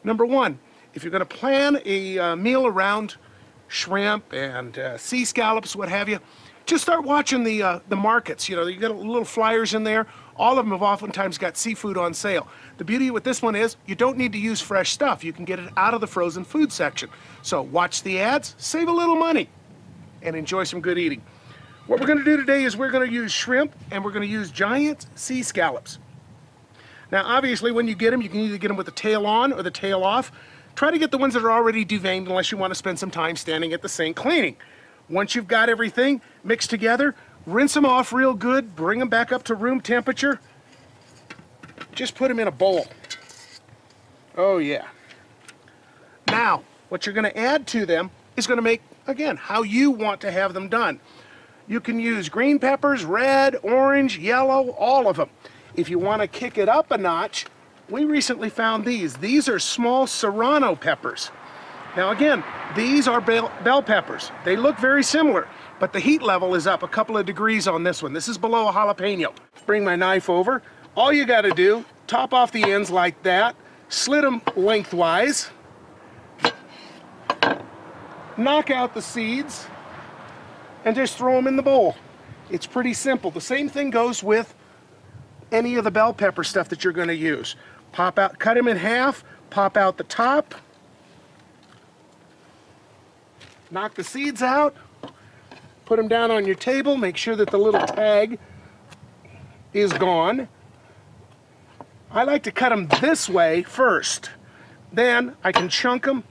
Number one, if you're going to plan a meal around shrimp and sea scallops, what have you, just start watching the markets. You know, you got little flyers in there. All of them have oftentimes got seafood on sale. The beauty with this one is you don't need to use fresh stuff. You can get it out of the frozen food section. So watch the ads, save a little money, and enjoy some good eating. What we're going to do today is we're going to use shrimp, and we're going to use giant sea scallops. Now, obviously, when you get them, you can either get them with the tail on or the tail off. Try to get the ones that are already deveined unless you want to spend some time standing at the sink cleaning. Once you've got everything mixed together, rinse them off real good, bring them back up to room temperature. Just put them in a bowl. Oh yeah. Now, what you're going to add to them is going to make, again, how you want to have them done. You can use green peppers, red, orange, yellow, all of them. If you want to kick it up a notch, we recently found these. These are small serrano peppers. Now again, these are bell peppers. They look very similar, but the heat level is up a couple of degrees on this one. This is below a jalapeno. Bring my knife over. All you got to do, top off the ends like that, slit them lengthwise, knock out the seeds, and just throw them in the bowl. It's pretty simple. The same thing goes with any of the bell pepper stuff that you're going to use. Pop out, cut them in half, pop out the top, knock the seeds out, put them down on your table, make sure that the little tag is gone. I like to cut them this way first. Then I can chunk them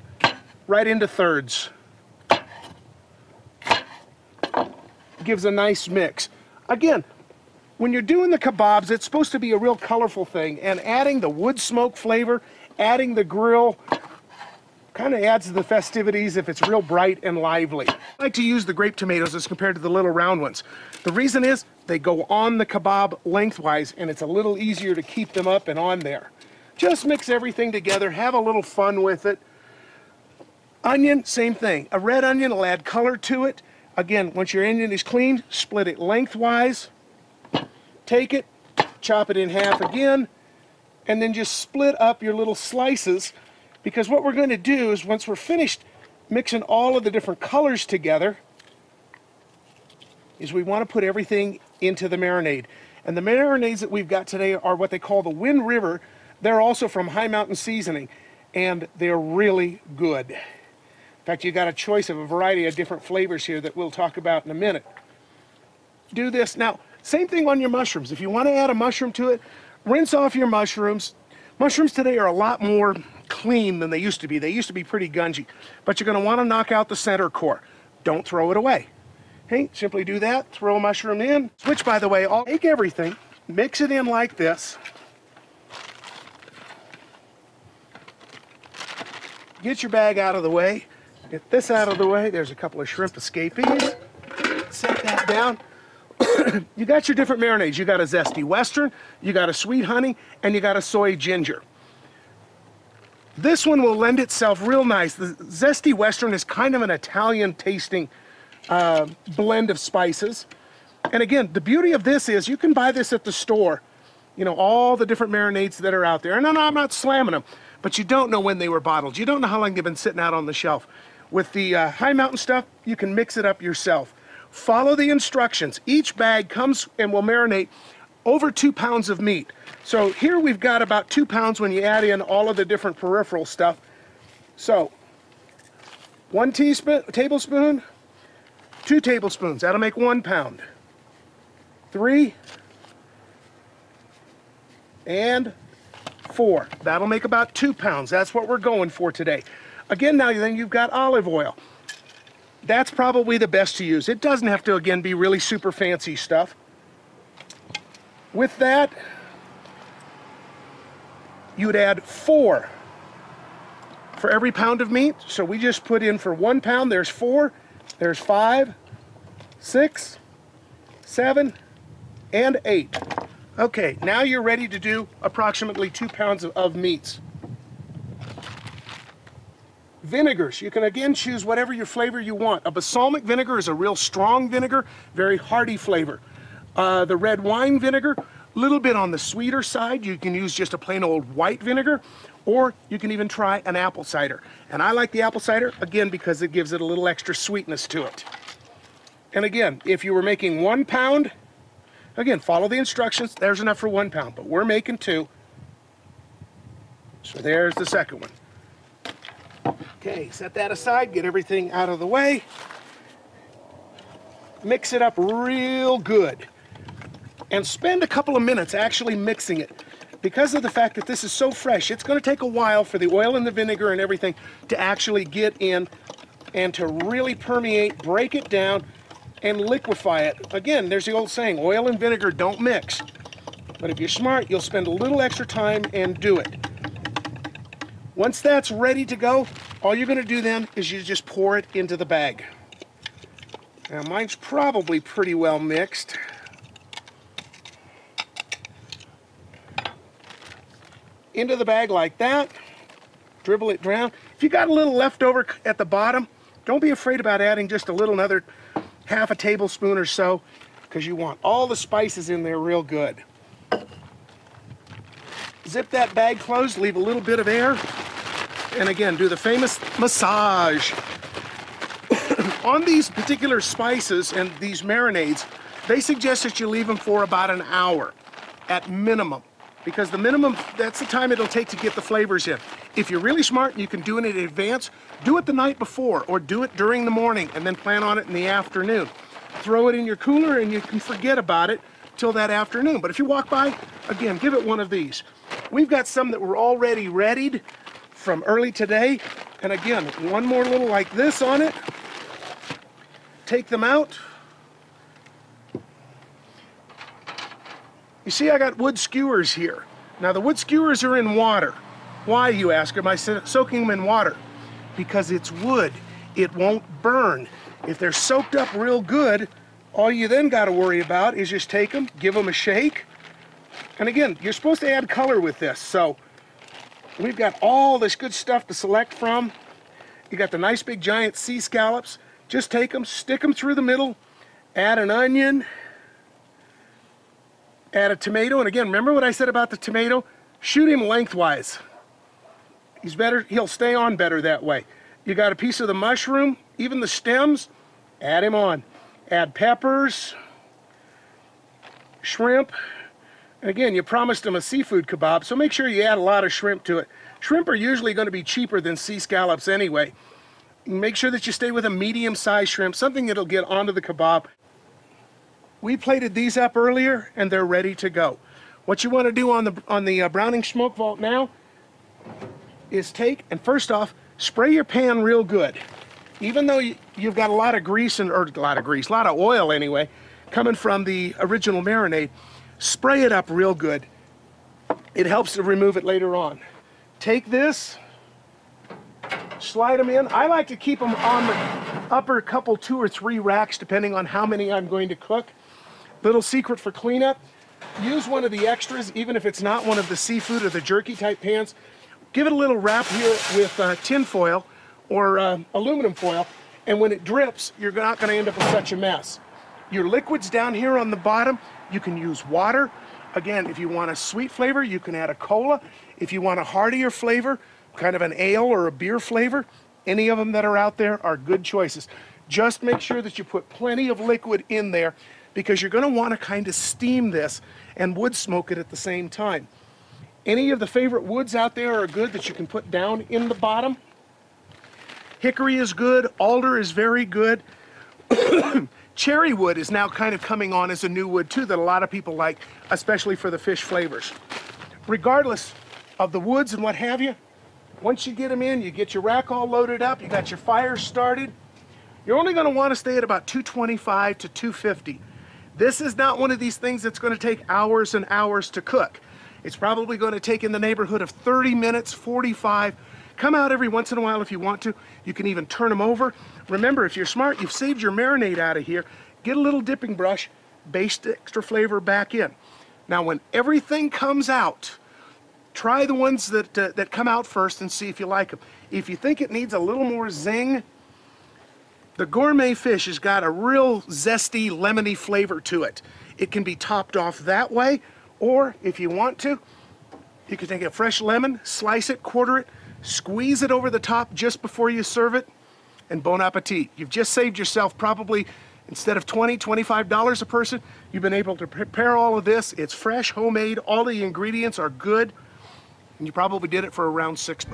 right into thirds. Gives a nice mix. Again, when you're doing the kebabs, it's supposed to be a real colorful thing, and adding the wood smoke flavor, adding the grill, kind of adds to the festivities if it's real bright and lively. I like to use the grape tomatoes as compared to the little round ones. The reason is they go on the kebab lengthwise, and it's a little easier to keep them up and on there. Just mix everything together, have a little fun with it. Onion, same thing. A red onion will add color to it. Again, once your onion is cleaned, split it lengthwise. Take it, chop it in half again, and then just split up your little slices, because what we're going to do is once we're finished mixing all of the different colors together is we want to put everything into the marinade. And the marinades that we've got today are what they call the Wind River. They're also from High Mountain Seasoning, and they're really good. In fact, you got a choice of a variety of different flavors here that we'll talk about in a minute. Do this. Now, same thing on your mushrooms. If you want to add a mushroom to it, rinse off your mushrooms. Mushrooms today are a lot more clean than they used to be. They used to be pretty gungy. But you're going to want to knock out the center core. Don't throw it away. Okay, simply do that. Throw a mushroom in. Which, by the way, I'll take everything, mix it in like this. Get your bag out of the way. Get this out of the way. There's a couple of shrimp escapees. Set that down. You got your different marinades. You got a zesty western, you got a sweet honey, and you got a soy ginger. This one will lend itself real nice. The zesty western is kind of an Italian tasting blend of spices. And again, the beauty of this is you can buy this at the store. You know, all the different marinades that are out there. And I'm not slamming them, but you don't know when they were bottled. You don't know how long they've been sitting out on the shelf. With the High Mountain stuff, you can mix it up yourself. Follow the instructions. Each bag comes and will marinate over 2 pounds of meat. So here we've got about 2 pounds when you add in all of the different peripheral stuff. So 1 tablespoon, 2 tablespoons. That'll make 1 pound. 3 and 4. That'll make about 2 pounds. That's what we're going for today. Again, now then you've got olive oil. That's probably the best to use. It doesn't have to, again, be really super fancy stuff. With that, you would add 4 for every pound of meat. So we just put in for 1 pound, there's 4, there's 5, 6, 7, and 8. Okay, now you're ready to do approximately 2 pounds of meats. Vinegars, you can again choose whatever your flavor you want. A balsamic vinegar is a real strong vinegar, very hearty flavor. The red wine vinegar, a little bit on the sweeter side. You can use just a plain old white vinegar, Or you can even try an apple cider. And I like the apple cider, again, because it gives it a little extra sweetness to it. And again, if you were making 1 pound, again, follow the instructions. There's enough for 1 pound, but we're making 2. So there's the second one. Okay, set that aside, get everything out of the way. Mix it up real good. And spend a couple of minutes actually mixing it. Because of the fact that this is so fresh, it's going to take a while for the oil and the vinegar and everything to actually get in and to really permeate, break it down, and liquefy it. Again, there's the old saying, oil and vinegar don't mix. But if you're smart, you'll spend a little extra time and do it. Once that's ready to go, all you're going to do then is you just pour it into the bag. Now mine's probably pretty well mixed. Into the bag like that, dribble it down. If you got a little left over at the bottom, don't be afraid about adding just a little, another half a tablespoon or so, because you want all the spices in there real good. Zip that bag closed, leave a little bit of air, and again, do the famous massage. On these particular spices and these marinades, they suggest that you leave them for about an hour at minimum. Because the minimum, that's the time it'll take to get the flavors in. If you're really smart and you can do it in advance, do it the night before or do it during the morning and then plan on it in the afternoon. Throw it in your cooler and you can forget about it till that afternoon. But if you walk by, again, give it one of these. We've got some that were already readied from early today. And again, one more little like this on it. Take them out. You see, I got wood skewers here. Now, the wood skewers are in water. Why, you ask? Am I soaking them in water? Because it's wood. It won't burn. If they're soaked up real good, all you then got to worry about is just take them, give them a shake. And again, you're supposed to add color with this. So we've got all this good stuff to select from. You got the nice big giant sea scallops. Just take them, stick them through the middle, add an onion, add a tomato, and again, remember what I said about the tomato? Shoot him lengthwise. He's better, he'll stay on better that way. You got a piece of the mushroom, even the stems, add him on. Add peppers, shrimp, and again, you promised him a seafood kebab, so make sure you add a lot of shrimp to it. Shrimp are usually going to be cheaper than sea scallops anyway. Make sure that you stay with a medium-sized shrimp, something that'll get onto the kebab. We plated these up earlier and they're ready to go. What you want to do on the Browning Smoke Vault now is take and first off spray your pan real good. Even though you've got a lot of grease a lot of oil anyway, coming from the original marinade, spray it up real good. It helps to remove it later on. Take this, slide them in. I like to keep them on the upper couple, 2 or 3 racks, depending on how many I'm going to cook. Little secret for cleanup, use one of the extras, even if it's not one of the seafood or the jerky type pans. Give it a little wrap here with tin foil or aluminum foil, and when it drips, you're not going to end up with such a mess. Your liquids down here on the bottom, you can use water. Again, if you want a sweet flavor, you can add a cola. If you want a heartier flavor, kind of an ale or a beer flavor, any of them that are out there are good choices. Just make sure that you put plenty of liquid in there, because you're going to want to kind of steam this and wood smoke it at the same time. Any of the favorite woods out there are good that you can put down in the bottom. Hickory is good, alder is very good. Cherry wood is now kind of coming on as a new wood too that a lot of people like, especially for the fish flavors. Regardless of the woods and what have you, once you get them in, you get your rack all loaded up, you got your fire started, you're only going to want to stay at about 225 to 250. This is not one of these things that's going to take hours and hours to cook. It's probably going to take in the neighborhood of 30 minutes, 45. Come out every once in a while if you want to. You can even turn them over. Remember, if you're smart, you've saved your marinade out of here. Get a little dipping brush, baste extra flavor back in. Now, when everything comes out, try the ones that come out first and see if you like them. If you think it needs a little more zing, the gourmet fish has got a real zesty, lemony flavor to it. It can be topped off that way, or if you want to, You can take a fresh lemon, slice it, quarter it, squeeze it over the top just before you serve it, and bon appetit. You've just saved yourself probably, instead of $20, $25 a person, you've been able to prepare all of this. It's fresh, homemade, all the ingredients are good, and you probably did it for around $6.